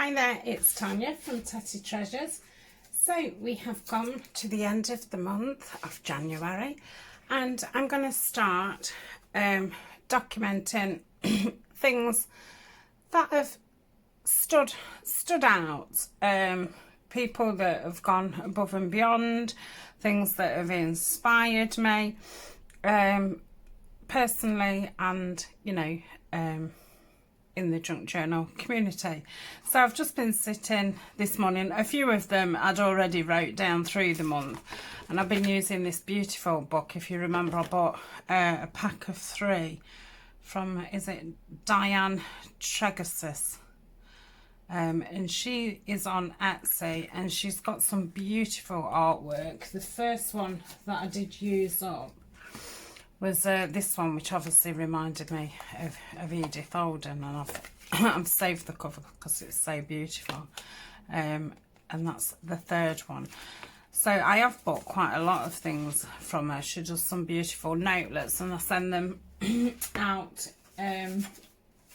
Hi there, it's Tania from Tatty Treasures. So we have come to the end of the month of January and I'm going to start documenting things that have stood out, people that have gone above and beyond, things that have inspired me personally and, you know, in the junk journal community. So I've just been sitting this morning. A few of them I'd already wrote down through the month, and I've been using this beautiful book. If you remember, I bought a pack of 3 from, is it Tatty Treasure? And she is on Etsy and she's got some beautiful artwork. The first one that I did use up was this one, which obviously reminded me of Edith Holden, and I've saved the cover because it's so beautiful, and that's the 3rd one. So I have bought quite a lot of things from her. She does some beautiful notelets and I send them out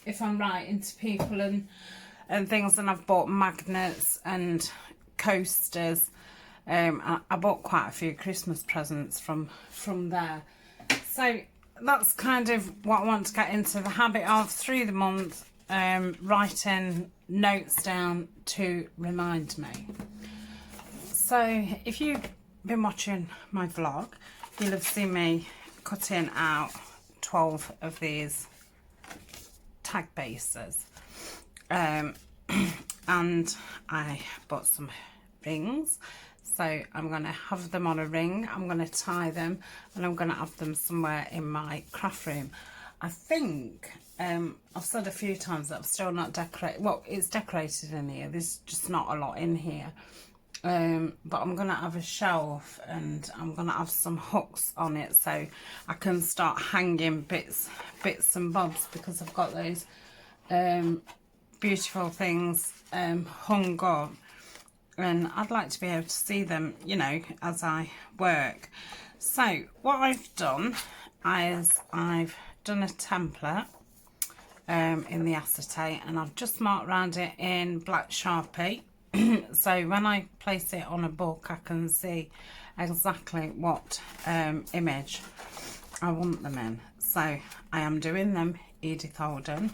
if I'm writing to people and things, and I've bought magnets and coasters. I bought quite a few Christmas presents from there. So that's kind of what I want to get into the habit of through the month, writing notes down to remind me. So if you've been watching my vlog, you'll have seen me cutting out 12 of these tag bases, and I bought some rings. So I'm going to have them on a ring, I'm going to tie them, and I'm going to have them somewhere in my craft room. I think, I've said a few times that I've still not decorated, well, it's decorated in here, there's just not a lot in here. But I'm going to have a shelf and I'm going to have some hooks on it so I can start hanging bits and bobs, because I've got those beautiful things hung up. And I'd like to be able to see them, you know, as I work. So what I've done is I've done a template in the acetate, and I've just marked around it in black Sharpie. So when I place it on a book, I can see exactly what image I want them in. So I am doing them Edith Holden,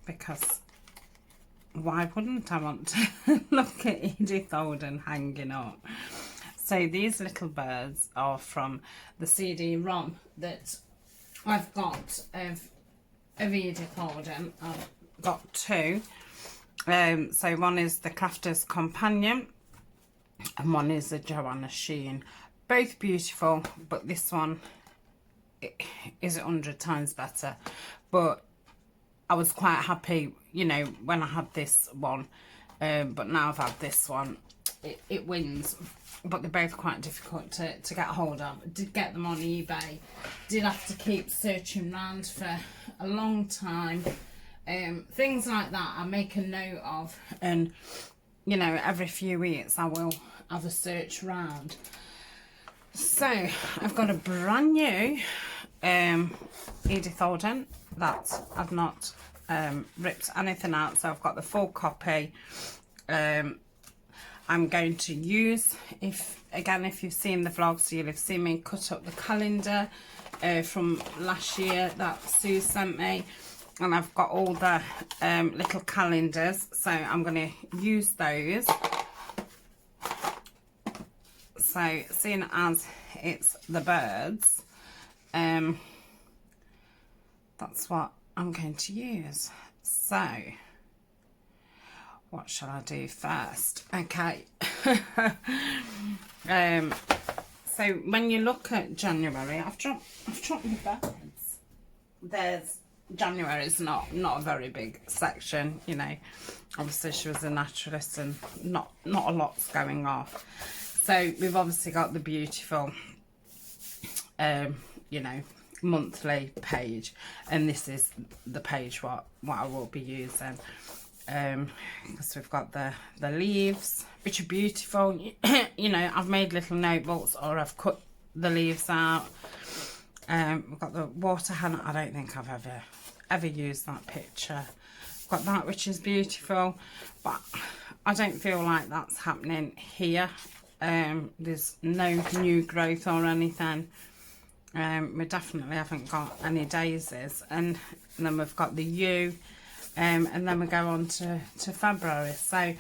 because why wouldn't I want to look at Edith Holden hanging up? So these little birds are from the CD-ROM that I've got of Edith Holden. I've got 2. So one is the Crafter's Companion and one is the Joanna Sheen. Both beautiful, but this one is 100 times better. But I was quite happy, you know, when I had this one, but now I've had this one, it wins. But they're both quite difficult to get hold of. I did get them on eBay, did have to keep searching around for a long time. Things like that I make a note of, and you know, every few weeks I will have a search round. So I've got a brand new Edith Holden that I've not ripped anything out, so I've got the full copy. I'm going to use, if you've seen the vlogs, you'll have seen me cut up the calendar from last year that Sue sent me, and I've got all the little calendars, so I'm going to use those. So seeing as it's the birds, that's what I'm going to use. So what shall I do first? Okay. So when you look at January, I've dropped the birds. There's January is not a very big section, you know. Obviously she was a naturalist and not a lot's going off. So we've obviously got the beautiful you know, monthly page, and this is the page what I will be using, because we've got the leaves, which are beautiful. You know, I've made little notebooks, or I've cut the leaves out. We've got the water hen. I don't think I've ever used that picture. got that, which is beautiful, but I don't feel like that's happening here. There's no new growth or anything. We definitely haven't got any daisies, and then we've got the yew, and then we go on to February. So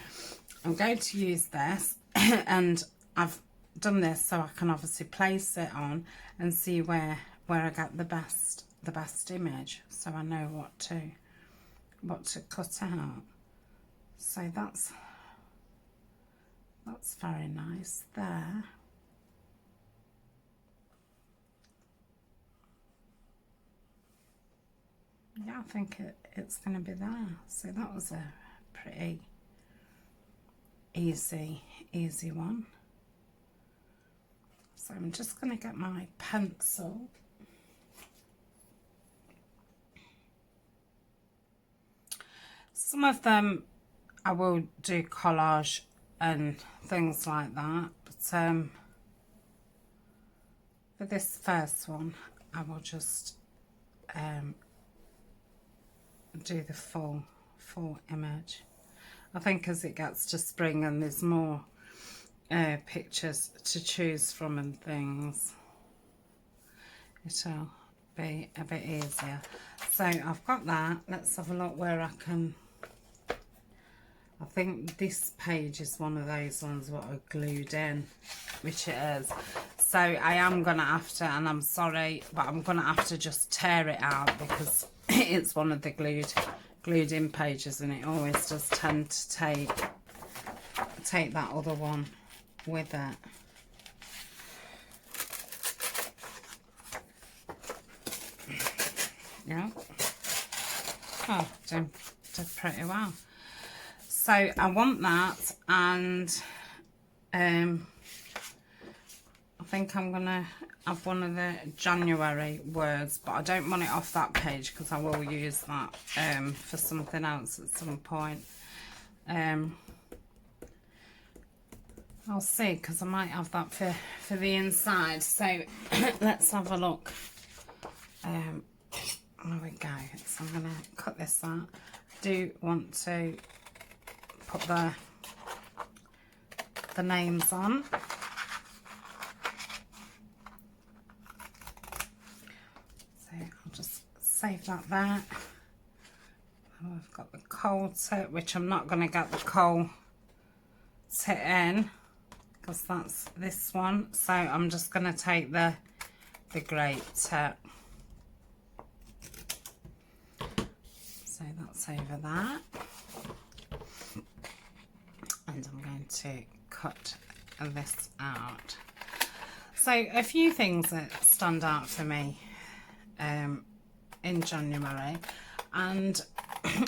I'm going to use this and I've done this so I can obviously place it on and see where I get the best image, so I know what to cut out. So that's very nice there. Yeah, I think it's going to be there. So that was a pretty easy one. So I'm just going to get my pencil. Some of them I will do collage and things like that, but for this first one I will just do the full image. I think as it gets to spring and there's more pictures to choose from and things, it'll be a bit easier. So I've got that. Let's have a look where I can. I think this page is one of those ones what are glued in, which it is. So I am gonna have to, and I'm sorry, but I'm gonna have to just tear it out because it's one of the glued in pages, and it always does tend to take that other one with it. Yeah. Oh, did pretty well. So I want that, and I think I'm gonna have one of the January words, but I don't want it off that page because I will use that for something else at some point. I'll see, because I might have that for the inside. So let's have a look. There we go. So I'm gonna cut this out. I do want to put the names on. So I'll just save that there. And we've got the coal tit, which I'm not going to get the coal tit in because that's this one. So I'm just going to take the grape tit. So that's over there. And I'm going to cut this out. So a few things that stand out for me in January, and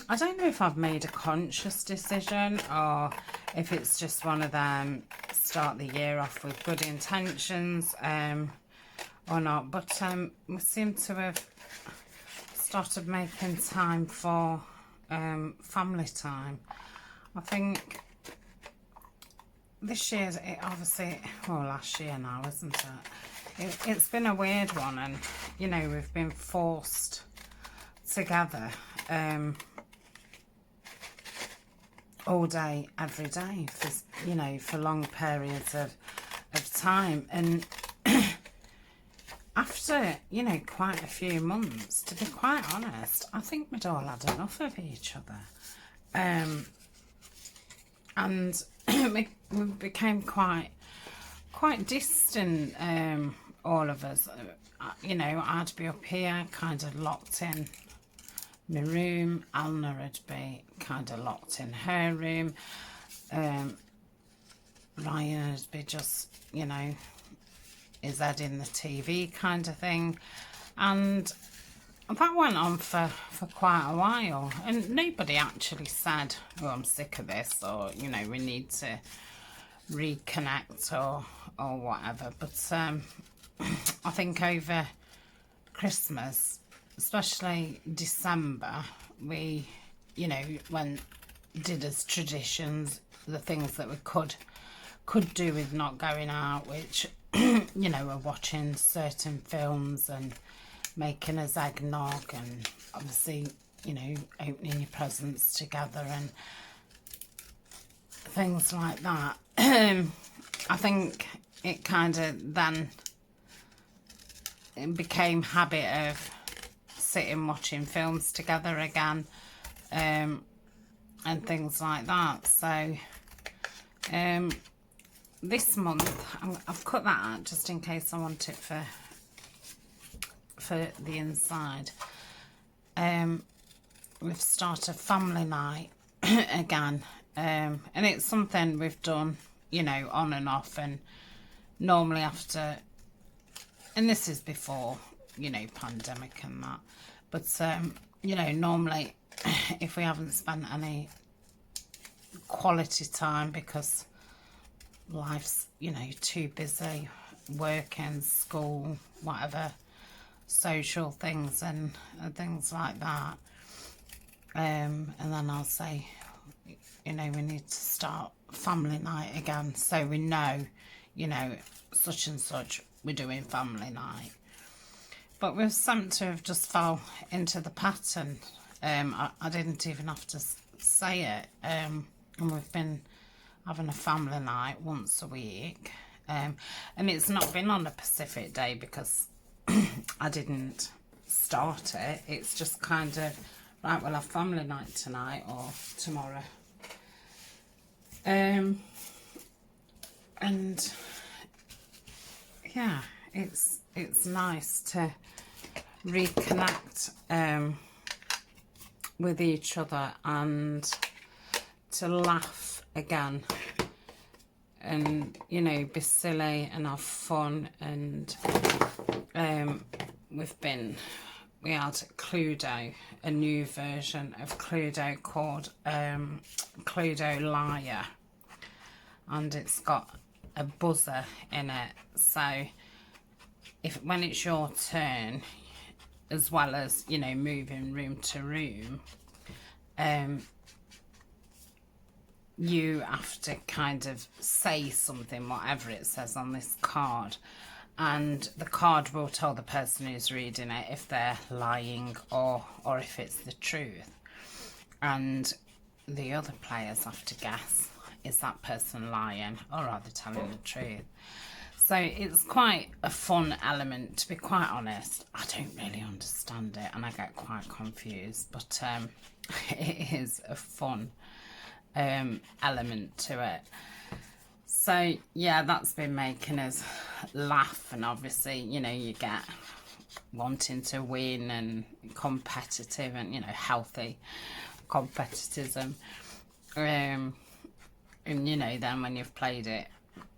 I don't know if I've made a conscious decision or if it's just one of them start the year off with good intentions or not, but we seem to have started making time for family time. I think this year, it obviously, well, last year now, isn't it? It's been a weird one, and you know, we've been forced together all day, every day, for, you know, for long periods of time. And after, you know, quite a few months, to be quite honest, I think we'd all had enough of each other. And we became quite distant, all of us. You know, I'd be up here kind of locked in my room, Alna would be kind of locked in her room, Ryan would be just, you know, his head in the TV kind of thing, and that went on for quite a while, and nobody actually said, oh, I'm sick of this, or, you know, we need to reconnect or whatever. But I think over Christmas, especially December, we, you know, did as traditions the things that we could do with not going out, which you know, we're watching certain films and making us eggnog, and obviously you know, opening your presents together and things like that. I think it kind of then it became habit of sitting watching films together again, and things like that. So this month I've cut that out just in case I want it for the inside. We've started family night again, and it's something we've done, you know, on and off, and normally after, and this is before, you know, pandemic and that, but you know, normally if we haven't spent any quality time because life's, you know, too busy, working, school, whatever, social things and things like that, and then I'll say, you know, we need to start family night again, so we know, you know, such and such, we're doing family night. But we've seemed to have just fell into the pattern. I didn't even have to say it, and we've been having a family night once a week, and it's not been on a specific day because I didn't start it. It's just kind of, right, we'll have family night tonight or tomorrow. And yeah, it's nice to reconnect with each other and to laugh again, and, you know, be silly and have fun. And we had Cluedo, a new version of Cluedo called Cluedo Liar, and it's got a buzzer in it, so when it's your turn, as well as, you know, moving room to room, you have to kind of say something, whatever it says on this card, and the card will tell the person who's reading it if they're lying or if it's the truth, and the other players have to guess, is that person lying or are they telling the truth? So it's quite a fun element, to be quite honest. I don't really understand it and I get quite confused, but it is a fun element to it. So yeah, that's been making us laugh, and obviously, you know, you get wanting to win and competitive and, you know, healthy competitism, and, you know, then when you've played it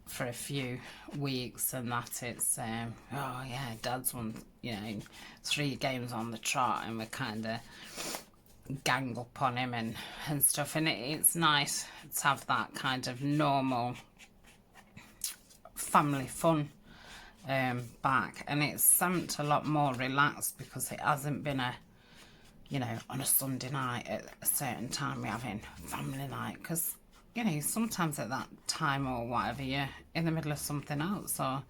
for a few weeks and that, it's oh yeah, Dad's won, you know, 3 games on the trot, and we kind of gang up on him and stuff, and it's nice to have that kind of normal family fun back, and it's something a lot more relaxed because it hasn't been a, you know, on a Sunday night at a certain time we're having family night, because, you know, sometimes at that time or whatever you're in the middle of something else, or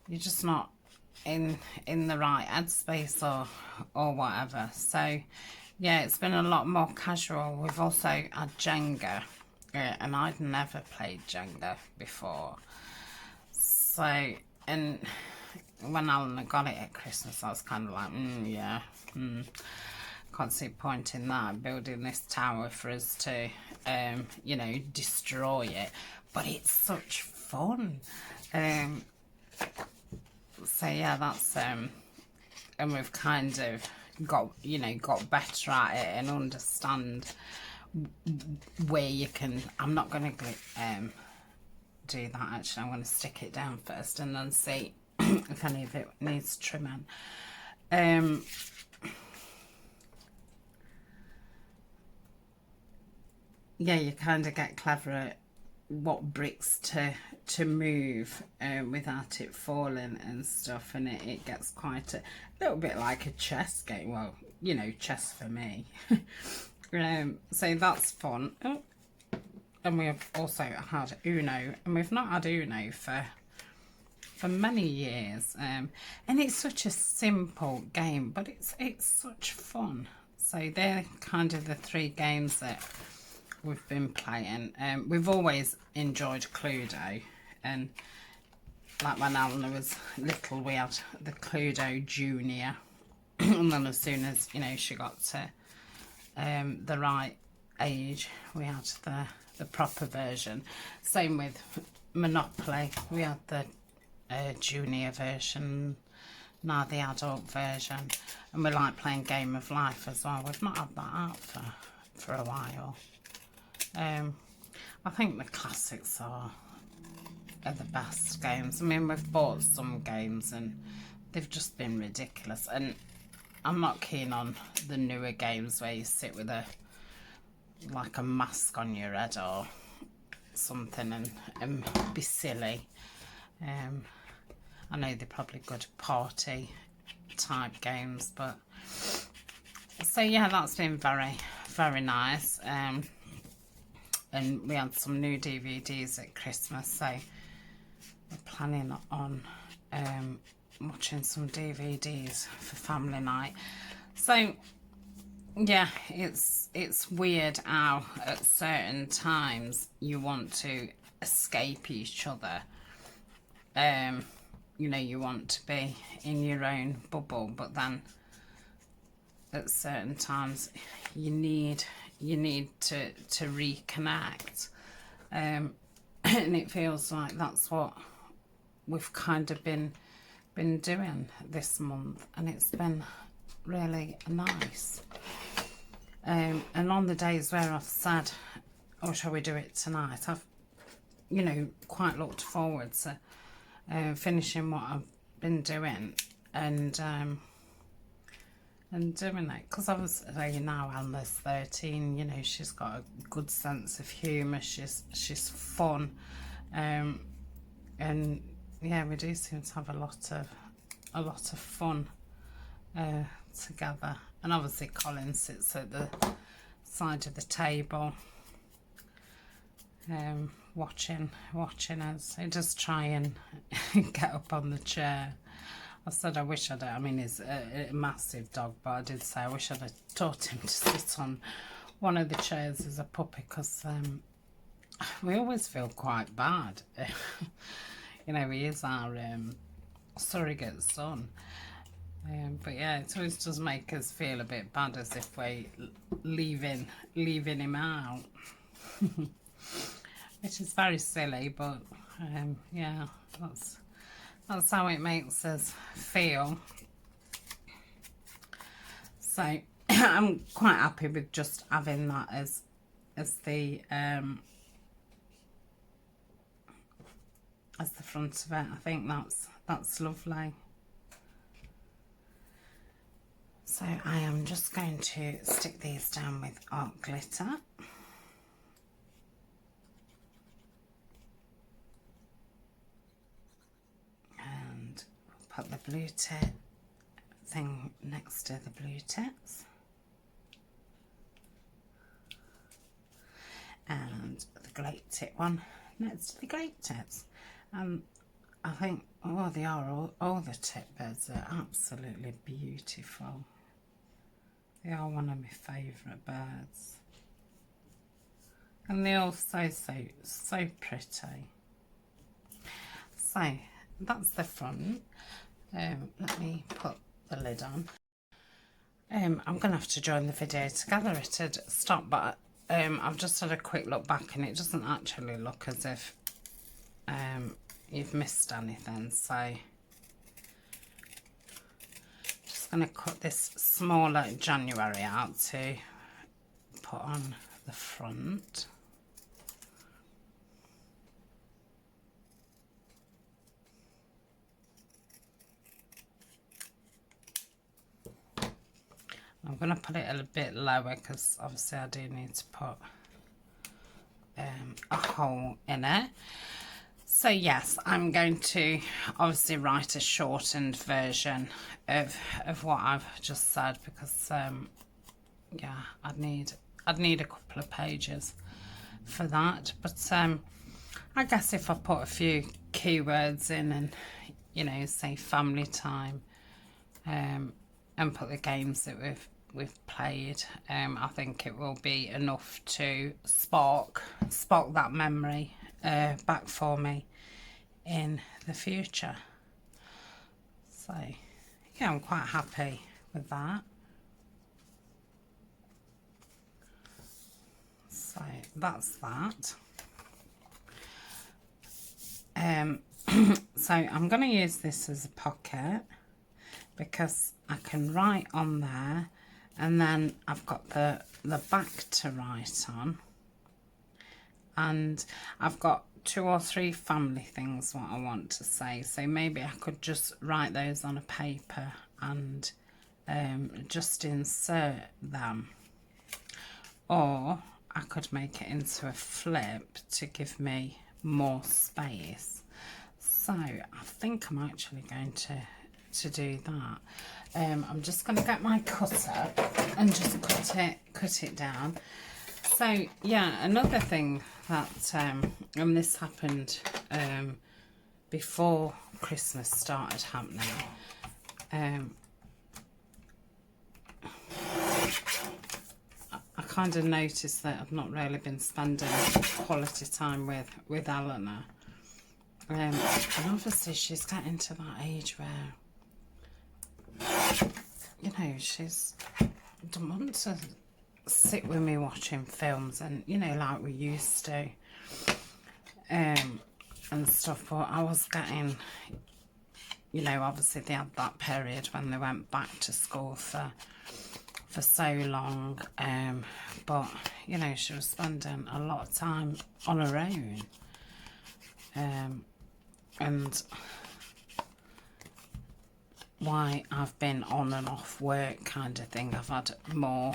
you're just not in the right headspace or whatever. So yeah, it's been a lot more casual. We've also had Jenga, and I'd never played Jenga before. So, and when Alan got it at Christmas, I was kind of like, yeah, can't see point in that, building this tower for us to, you know, destroy it. But it's such fun. So yeah, that's, and we've kind of got, you know, got better at it and understand where you can, I'm not going to do that actually, I'm going to stick it down first and then see if any of it needs trimming. Yeah, you kind of get clever at what bricks to move without it falling and stuff, and it gets quite a little bit like a chess game. Well, you know, chess for me. So that's fun. Oh, and we've also had Uno, and we've not had Uno for many years, and it's such a simple game, but it's such fun. So they're kind of the 3 games that we've been playing. We've always enjoyed Cluedo, and like when Eleanor was little we had the Cluedo Junior and then as soon as, you know, she got to the right age we had the proper version. Same with Monopoly, we had the junior version, now the adult version, and we like playing Game of Life as well. We've not had that out for a while. I think the classics are the best games. I mean, we've bought some games and they've just been ridiculous, and I'm not keen on the newer games where you sit with like a mask on your head or something and be silly. I know they're probably good party type games, but so yeah, that's been very, very nice. And we had some new DVDs at Christmas, so we're planning on watching some DVDs for family night. So yeah, it's weird how at certain times you want to escape each other. You know, you want to be in your own bubble, but then at certain times you need to reconnect, and it feels like that's what we've kind of been doing this month, and it's been really nice. And on the days where I've said, oh, shall we do it tonight, I've, you know, quite looked forward to finishing what I've been doing and doing it, because obviously, you know, Eleanor's 13, you know, she's got a good sense of humour, she's fun, and yeah, we do seem to have a lot of fun together. And obviously Colin sits at the side of the table watching us. He does try and get up on the chair. I said I wish I'd, I mean, he's a massive dog, but I did say I wish I'd have taught him to sit on one of the chairs as a puppy, because we always feel quite bad. You know, he is our surrogate son. But yeah, it always does make us feel a bit bad, as if we're leaving him out. Which is very silly, but yeah, that's how it makes us feel. So I'm quite happy with just having that as the front of it. I think that's lovely. So I am just going to stick these down with art glitter. And put the blue tip thing next to the blue tips. And the great tip one next to the great tips. I think, oh, they are, all the tip birds are absolutely beautiful. They are one of my favourite birds. And they're all so pretty. So, that's the front. Let me put the lid on. I'm going to have to join the video together. It had stopped, but I've just had a quick look back and it doesn't actually look as if you've missed anything. So, just going to cut this smaller January out to put on the front. I'm going to put it a little bit lower because obviously I do need to put a hole in it. So yes, I'm going to obviously write a shortened version of what I've just said, because yeah, I'd need a couple of pages for that. But I guess if I put a few keywords in and, you know, say family time, and put the games that we've played. I think it will be enough to spark that memory back for me in the future. So yeah, I'm quite happy with that. So that's that. So I'm going to use this as a pocket because I can write on there, and then I've got the back to write on, and I've got 2 or 3 family things what I want to say, so maybe I could just write those on a paper and just insert them, or I could make it into a flip to give me more space. So I think I'm actually going to do that. I'm just going to get my cutter and just cut it down. So yeah, another thing that and this happened before Christmas started happening. I kind of noticed that I've not really been spending quality time with Eleanor. And obviously she's getting to that age where, you know, she's don't want to sit with me watching films and, you know, like we used to, and stuff. But I was getting, you know, obviously they had that period when they went back to school for so long, but you know, she was spending a lot of time on her own, and why I've been on and off work kind of thing, I've had more,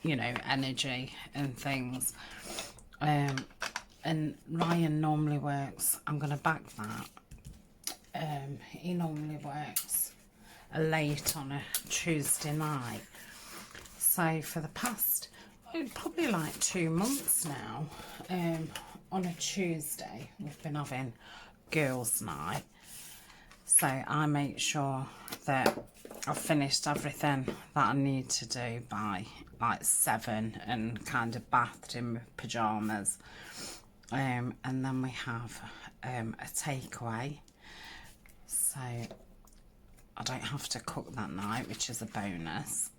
you know, energy and things, and Ryan normally works, I'm going to back that, he normally works late on a Tuesday night. So for the past probably like 2 months now, on a Tuesday we've been having girls' night. So I make sure that I've finished everything that I need to do by like 7 and kind of bathed in my pyjamas, and then we have a takeaway, so I don't have to cook that night, which is a bonus.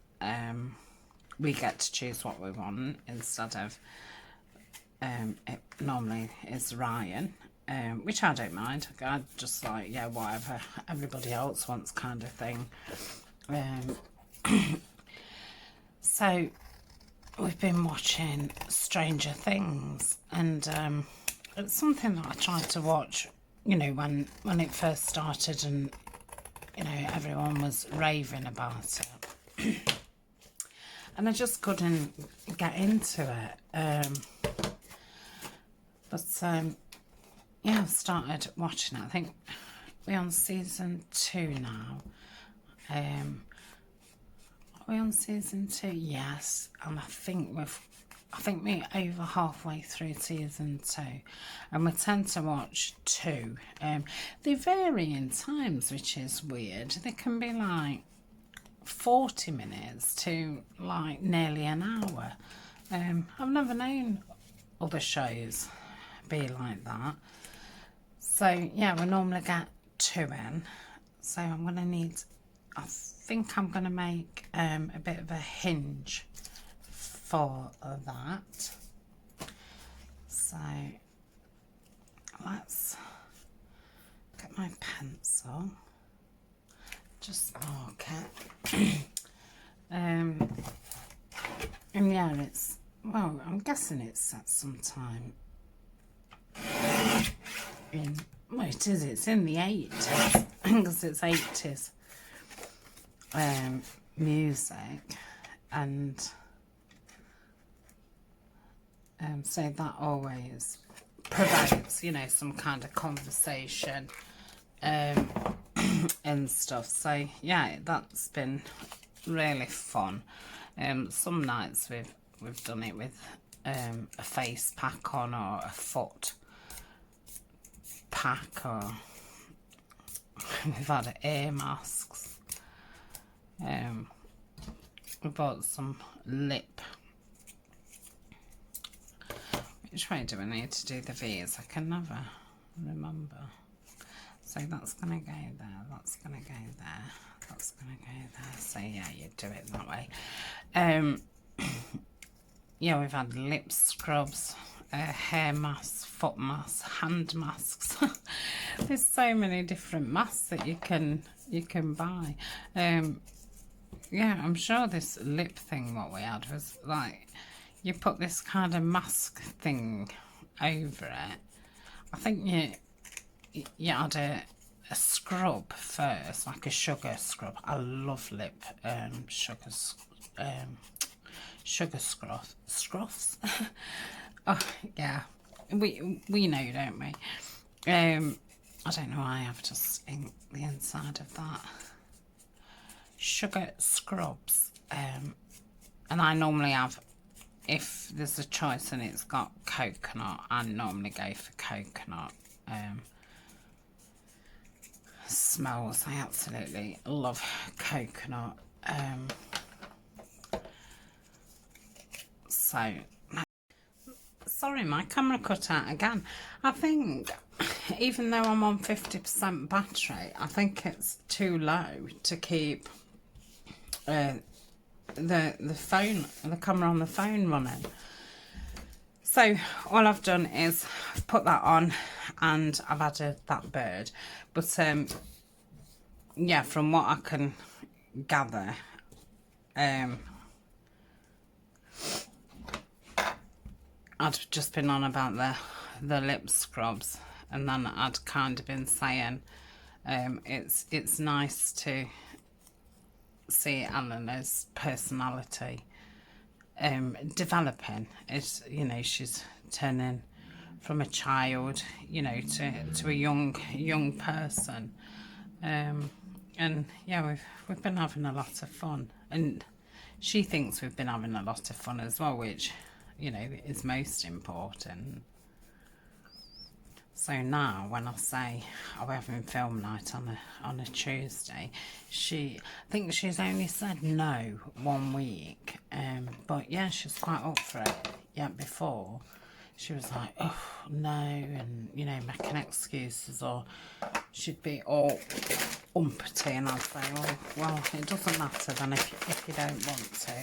We get to choose what we want instead of it normally is Ryan, which I don't mind. I just like, yeah, whatever everybody else wants kind of thing. So we've been watching Stranger Things, and it's something that I tried to watch, you know, when it first started, and you know, everyone was raving about it. And I just couldn't get into it. But yeah, I've started watching it. I think we're on season 2 now. Are we on season 2? Yes. And I think we're over halfway through season 2, and we tend to watch 2. They vary in times, which is weird. They can be like 40 minutes to like nearly an hour. I've never known other shows be like that. So yeah, we normally get 2 in. So I'm going to need, I think I'm going to make a bit of a hinge for that. So let's get my pencil, just mark it. And yeah, it's, well, I'm guessing it's set sometime in, well, it's in the 80s, because it's 80s music, and so that always provokes, you know, some kind of conversation and stuff. So yeah, that's been really fun. Some nights we've done it with a face pack on, or a foot pack, or we've had ear masks. we bought some lip. Which way do I need to do the V's? I can never remember. So that's going to go there, that's going to go there, that's going to go there. So yeah, you do it that way. Yeah, we've had lip scrubs, hair masks, foot masks, hand masks. There's so many different masks that you can buy. Yeah, I'm sure this lip thing what we had was like, you put this kind of mask thing over it. I think you had a scrub first, like a sugar scrub. I love lip sugar scruffs. Oh yeah, we know, don't we? I don't know why I've just inked the inside of that. Sugar scrubs, and I normally have, if there's a choice and it's got coconut, I normally go for coconut. Smells, I absolutely love coconut. So sorry, my camera cut out again. I think even though I'm on 50% battery, I think it's too low to keep the camera on the phone running. So all I've done is put that on, and I've added that bird. But yeah, from what I can gather, I'd just been on about the lip scrubs, and then I'd kind of been saying it's nice to see Eleanor's personality developing. It's, you know, she's turning from a child, you know, to a young person, and yeah, we've been having a lot of fun, and she thinks we've been having a lot of fun as well, which, you know, is most important. So now when I say, oh, we're having film night on a Tuesday, I think she's only said no 1 week, but yeah, she's quite up for it. Yeah, before she was like, oh no, and, you know, making excuses, or she'd be all umpty, and I'd say, oh well, it doesn't matter then if you don't want to.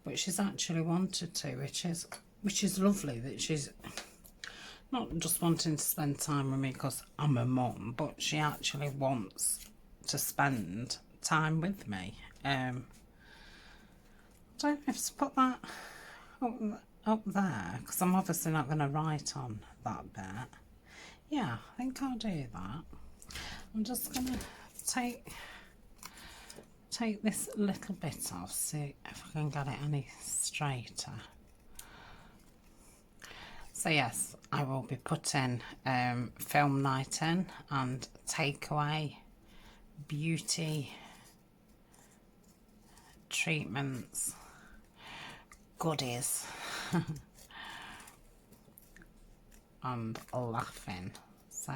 But she's actually wanted to, which is lovely, that she's not just wanting to spend time with me because I'm a mum, but she actually wants to spend time with me. I don't know if to put that up there, because I'm obviously not going to write on that bit. Yeah, I think I'll do that. I'm just going to take this little bit off, see if I can get it any straighter. So yes, I will be putting film night in and takeaway beauty treatments goodies and laughing. So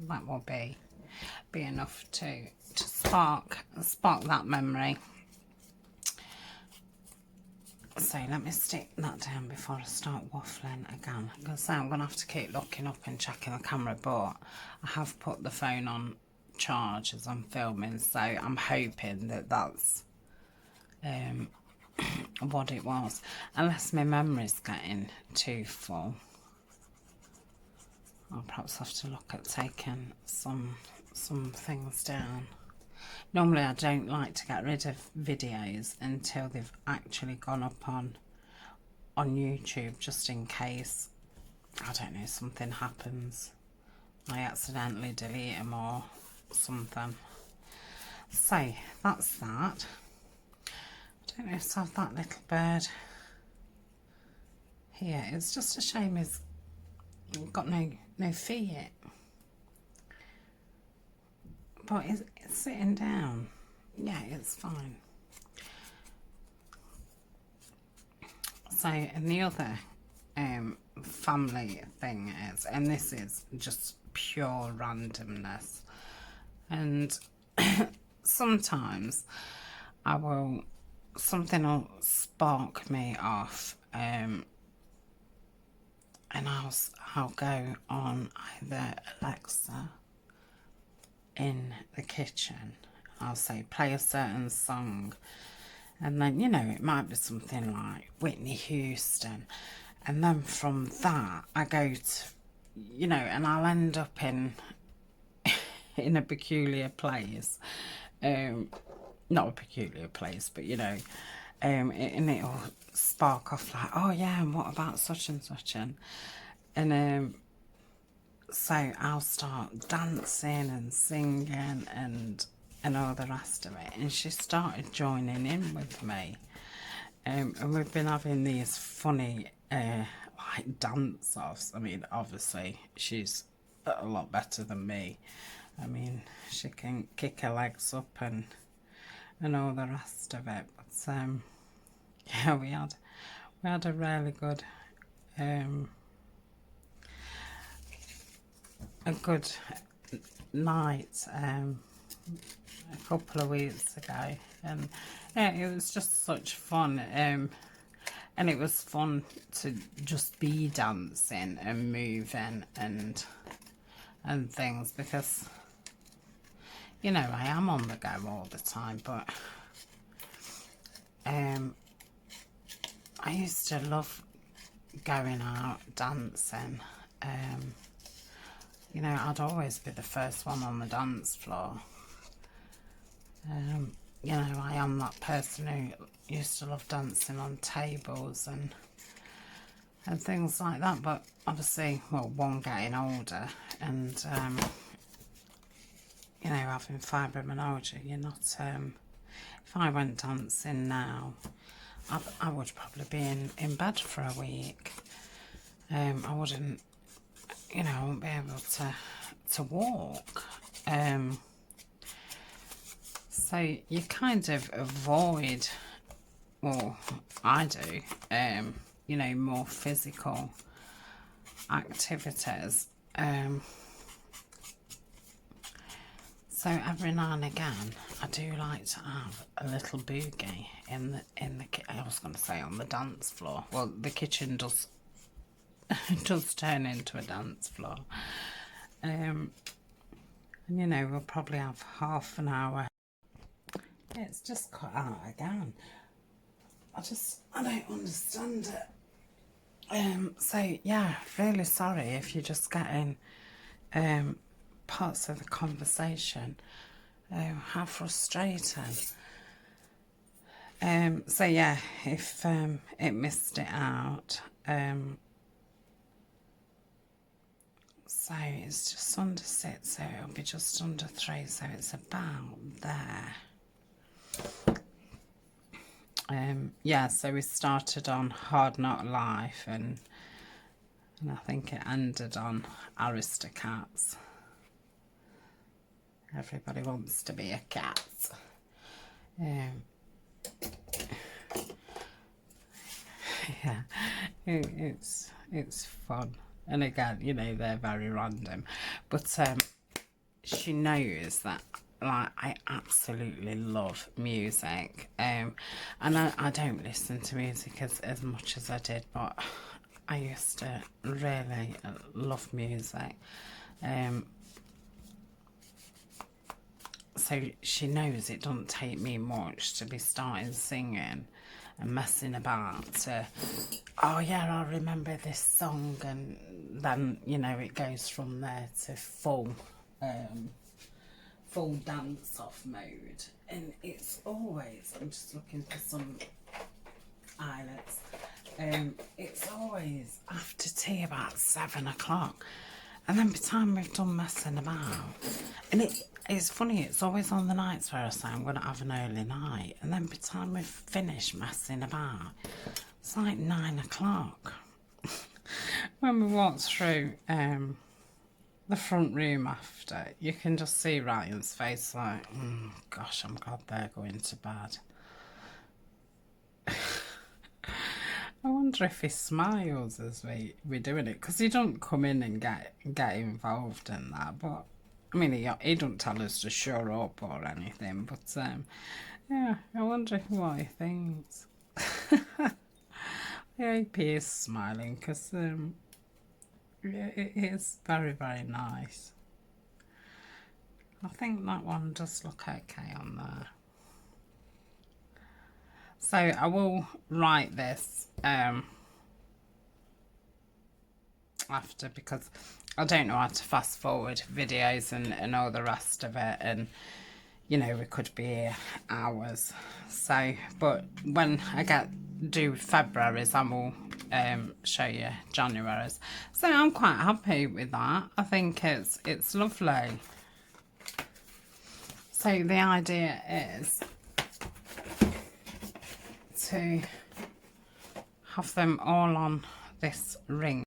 that will be enough to spark that memory. So let me stick that down before I start waffling again. Because I'm going to have to keep looking up and checking the camera, but I have put the phone on charge as I'm filming, so I'm hoping that that's what it was, unless my memory's getting too full. I'll perhaps have to look at taking some things down. Normally I don't like to get rid of videos until they've actually gone up on YouTube, just in case, I don't know, something happens, I accidentally delete them or something. So that's that. I don't know if I have that little bird here. It's just a shame he's got no feet, but it's sitting down. Yeah, it's fine. So, and the other family thing is, and this is just pure randomness, and sometimes I will something will spark me off, and I'll go on either Alexa in the kitchen. I'll say play a certain song, and then, you know, it might be something like Whitney Houston, and then from that I go to, you know, and I'll end up in a peculiar place, not a peculiar place, but you know, and it'll spark off like, oh yeah, and what about such and such, and so I'll start dancing and singing and all the rest of it, and she started joining in with me, and we've been having these funny like dance offs. I mean, obviously she's a lot better than me. I mean, she can kick her legs up and all the rest of it. But yeah, we had a really good night a couple of weeks ago, and yeah, it was just such fun, and it was fun to just be dancing and moving and things, because, you know, I am on the go all the time, but I used to love going out dancing. You know, I'd always be the first one on the dance floor. You know, I am that person who used to love dancing on tables and things like that, but obviously, well, one, getting older, and you know, having fibromyalgia, you're not, if I went dancing now, I would probably be in bed for a week. I wouldn't, you know, I wouldn't be able to walk. So you kind of avoid, well, I do, you know, more physical activities. So every now and again, I do like to have a little boogie in the I was going to say on the dance floor. Well, the kitchen does turn into a dance floor. And you know, we'll probably have half an hour. It's just cut out again. I don't understand it. So yeah, really sorry if you're just getting parts of the conversation. How frustrating. So yeah, if it missed it out, so it's just under 6, so it'll be just under 3, so it's about there. Yeah, so we started on Hard Knock Life, and I think it ended on Aristocats. Everybody wants to be a cat. Yeah, it's fun, and again, you know, they're very random, but she knows that, like, I absolutely love music, and I don't listen to music as much as I did, but I used to really love music. So she knows it doesn't take me much to be starting singing and messing about to, oh yeah, I remember this song, and then, you know, it goes from there to full dance off mode. And it's always, I'm just looking for some eyelets, it's always after tea about 7 o'clock, and then by the time we've done messing about, and it's funny, it's always on the nights where I say I'm going to have an early night, and then by the time we've finished messing about, it's like 9 o'clock. When we walked through the front room after, you can just see Ryan's face like, gosh, I'm glad they're going to bed. I wonder if he smiles as we're doing it, because he don't come in and get involved in that, but I mean, he don't tell us to shut up or anything, but Yeah, I wonder what he thinks. I hope he is smiling because it is very, very nice. I think that one does look okay on there. So I will write this after, because I don't know how to fast forward videos and all the rest of it, and you know, we could be here hours. So, but when I do February's, I will show you January's. So I'm quite happy with that. I think it's lovely. So the idea is to have them all on this ring.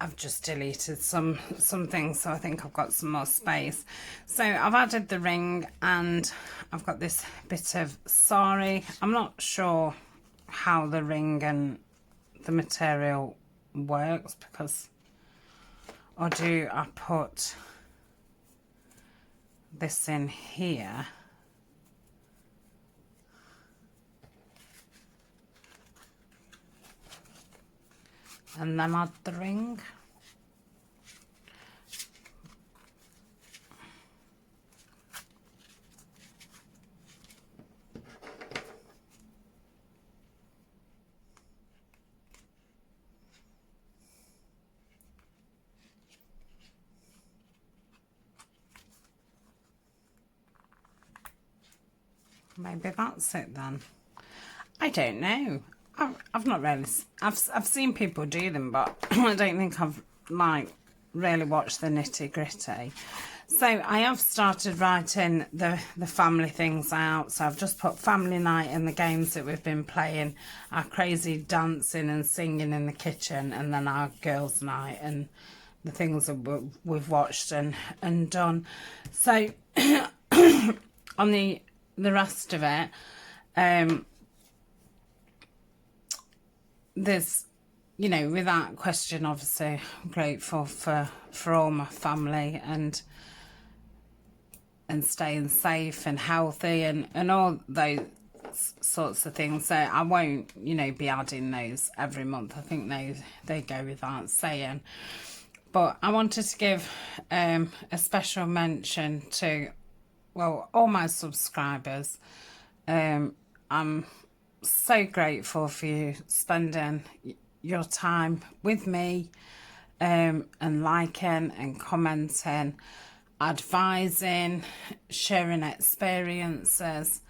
I've just deleted some things, so I think I've got some more space. So I've added the ring, and I've got this bit of sari. I'm not sure how the ring and the material works, because, or do I put this in here? And then add the ring. Maybe that's it then. I don't know. I've not really. I've seen people do them, but I don't think I've like really watched the nitty gritty. So I have started writing the family things out. So I've just put family night and the games that we've been playing, our crazy dancing and singing in the kitchen, and then our girls' night and the things that we've watched and done. So on the rest of it, there's, you know, without question, obviously I'm grateful for all my family and staying safe and healthy and all those sorts of things. So I won't, you know, be adding those every month. I think they go without saying. But I wanted to give a special mention to, well, all my subscribers. I'm so grateful for you spending your time with me, and liking and commenting, advising, sharing experiences,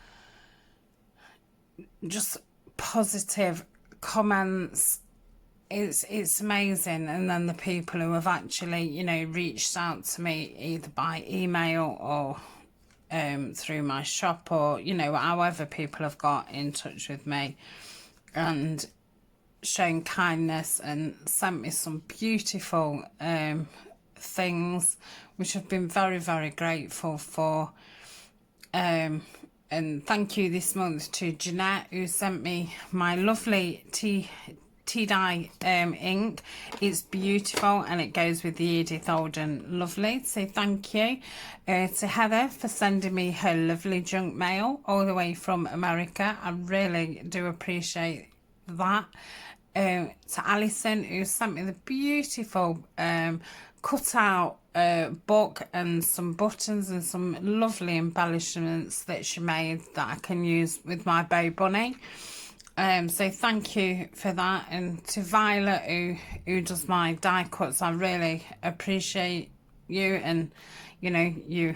just positive comments. It's amazing. And then the people who have actually, you know, reached out to me either by email or through my shop, or, you know, however people have got in touch with me and shown kindness and sent me some beautiful things, which I've been very, very grateful for. And thank you this month to Jeanette, who sent me my lovely tea dye ink. It's beautiful and it goes with the Edith Holden lovely, so thank you. To Heather for sending me her lovely junk mail all the way from America. I really do appreciate that. To Alison, who sent me the beautiful cut out book and some buttons and some lovely embellishments that she made that I can use with my bow bunny. So thank you for that. And to Violet, who does my die cuts, I really appreciate you, and you know, you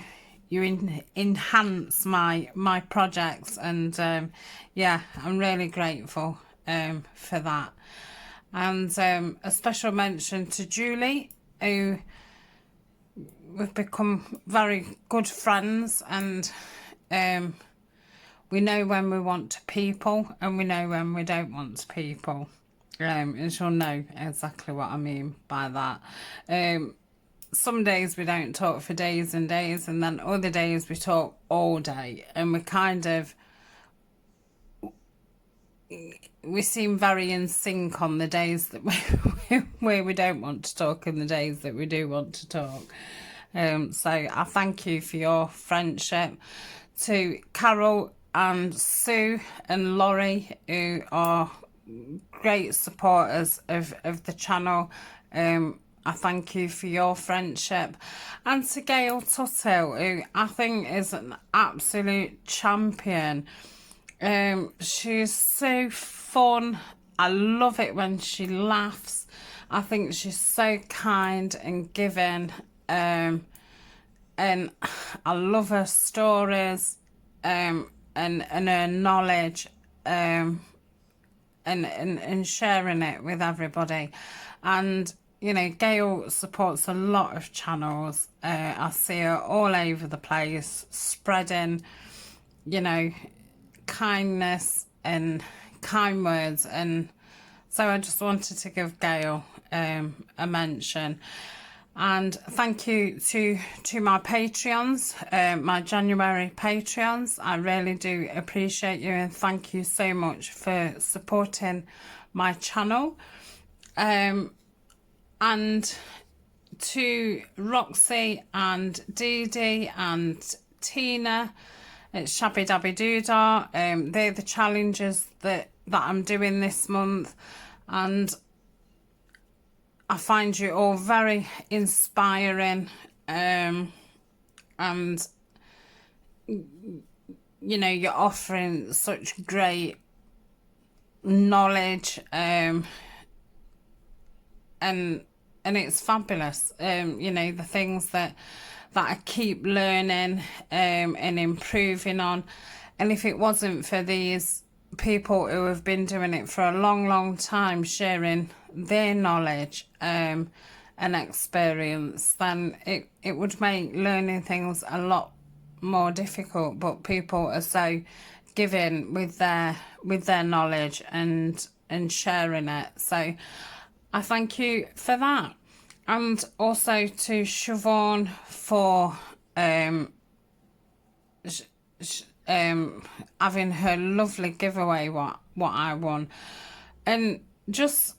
enhance my projects, and yeah, I'm really grateful for that. And a special mention to Julie, who we've become very good friends, and we know when we want to people and we know when we don't want to people. And she'll know exactly what I mean by that. Some days we don't talk for days and days, and then other days we talk all day, and we kind of, we seem very in sync on the days that where we don't want to talk and the days that we do want to talk. So I thank you for your friendship. To Carol, and Sue and Laurie, who are great supporters of the channel. I thank you for your friendship. And to Gail Tuttle, who I think is an absolute champion. She's so fun. I love it when she laughs. I think she's so kind and giving. And I love her stories, and her knowledge, and sharing it with everybody. And you know, Gail supports a lot of channels. I see her all over the place, spreading, you know, kindness and kind words. And so I just wanted to give Gail a mention. And thank you to my Patreons, my January Patreons. I really do appreciate you, and thank you so much for supporting my channel. And to Roxy and Dee Dee and Tina at Shabby Dabby Doodah, they're the challenges that I'm doing this month, and I find you all very inspiring, and you know, you're offering such great knowledge, and it's fabulous. You know, the things that I keep learning and improving on. And if it wasn't for these people who have been doing it for a long time, sharing their knowledge and experience, then it would make learning things a lot more difficult. But people are so giving with their knowledge and sharing it. So I thank you for that. And also to Siobhan for having her lovely giveaway what I won. And just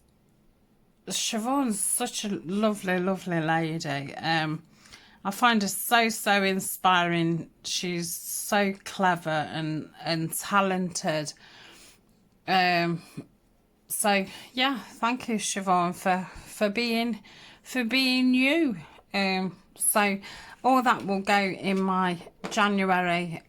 Siobhan's such a lovely lady. I find her so inspiring. She's so clever and talented. So yeah, thank you, Siobhan, for being you. So all that will go in my January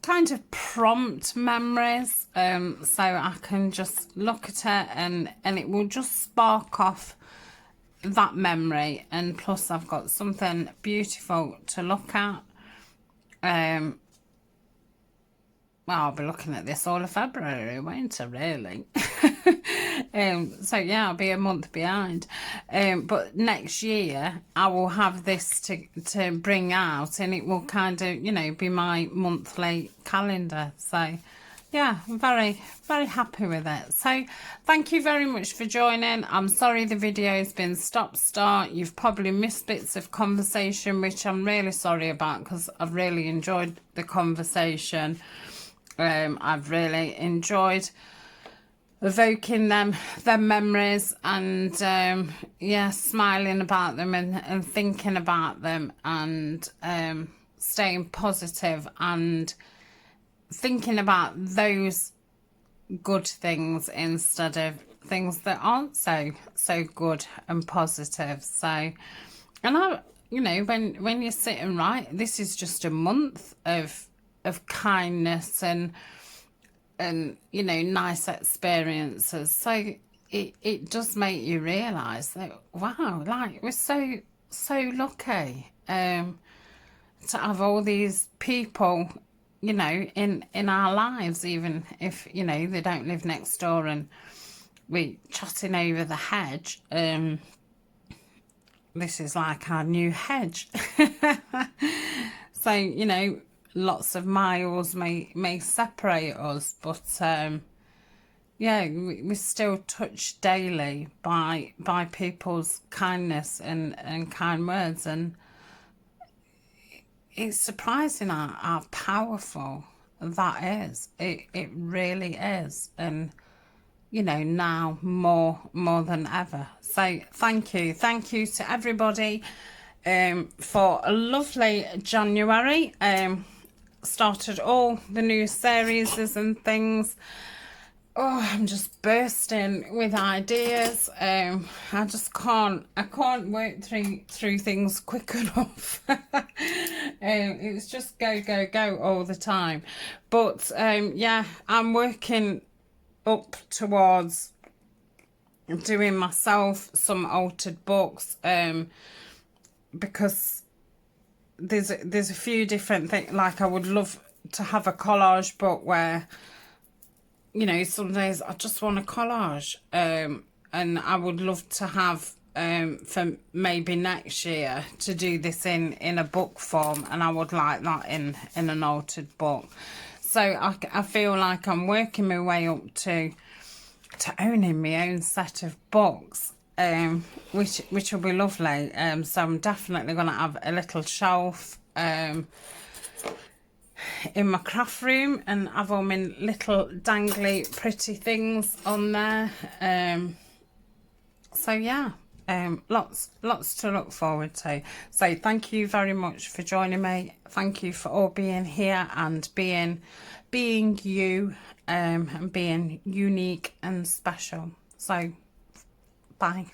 kind of prompt memories, so I can just look at it and it will just spark off that memory. And plus I've got something beautiful to look at. Well, I'll be looking at this all of February, won't I, really? So yeah, I'll be a month behind. But next year I will have this to bring out, and it will kind of, you know, be my monthly calendar. So yeah, I'm very happy with it. So thank you very much for joining. I'm sorry the video's been stop-start. You've probably missed bits of conversation, which I'm really sorry about, because I've really enjoyed the conversation. I've really enjoyed evoking them memories, and yeah, smiling about them and thinking about them, and staying positive and thinking about those good things instead of things that aren't so good and positive. So, and I, you know, when you sit and write, this is just a month of kindness and you know, nice experiences. So it does make you realise that, wow, like, we're so lucky to have all these people, you know, in our lives, even if, you know, they don't live next door and we chatting over the hedge. This is like our new hedge. So, you know, lots of miles may separate us, but yeah, we still touched daily by people's kindness and kind words, and it's surprising how powerful that is. It really is, and you know, now more than ever. So thank you to everybody for a lovely January. started all the new series and things. Oh, I'm just bursting with ideas. I just can't work through things quick enough. It's just go, go, go all the time. But yeah, I'm working up towards doing myself some altered books, because there's a few different things. Like, I would love to have a collage book where, you know, some days I just want a collage, and I would love to have, for maybe next year, to do this in a book form, and I would like that in an altered book. So I feel like I'm working my way up to owning my own set of books, which will be lovely. So I'm definitely going to have a little shelf in my craft room and have all my little dangly pretty things on there. So yeah, lots to look forward to. So thank you very much for joining me. Thank you for all being here and being you, and being unique and special. So bye.